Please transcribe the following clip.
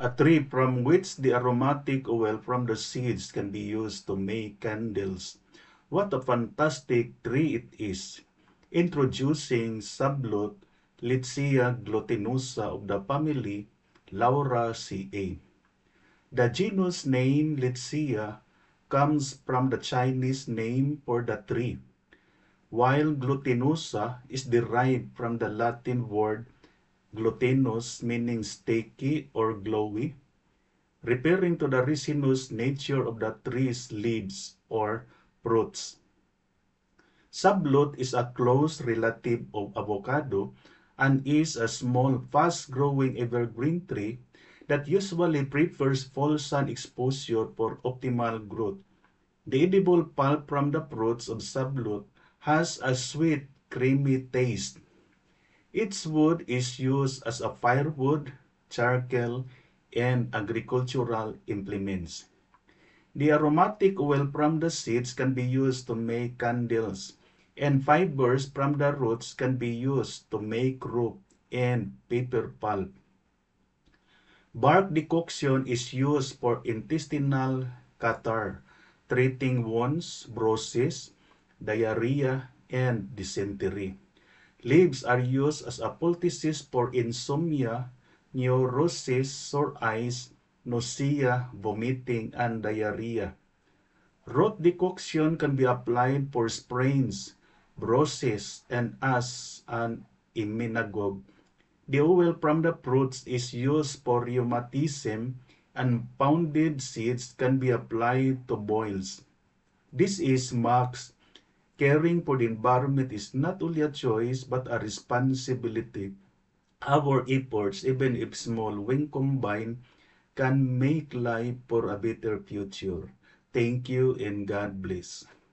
A tree from which the aromatic oil from the seeds can be used to make candles. What a fantastic tree it is! Introducing Sablot Litsea glutinosa of the family Lauraceae. The genus name Litsea comes from the Chinese name for the tree, while glutinosa is derived from the Latin word glutinous, meaning sticky or glowy, referring to the resinous nature of the tree's leaves or fruits. Sablot is a close relative of avocado and is a small, fast-growing evergreen tree that usually prefers full sun exposure for optimal growth. The edible pulp from the fruits of sablot has a sweet, creamy taste. Its wood is used as a firewood, charcoal, and agricultural implements. The aromatic oil from the seeds can be used to make candles, and fibers from the roots can be used to make rope and paper pulp. Bark decoction is used for intestinal catarrh, treating wounds, bruises, diarrhea, and dysentery. Leaves are used as a poultices for insomnia, neurosis, sore eyes, nausea, vomiting, and diarrhea. Root decoction can be applied for sprains, bruises, and as an immunagogue. The oil from the fruits is used for rheumatism, and pounded seeds can be applied to boils. This is marks caring for the environment is not only a choice but a responsibility. Our efforts, even if small, when combined, can make life for a better future. Thank you and God bless.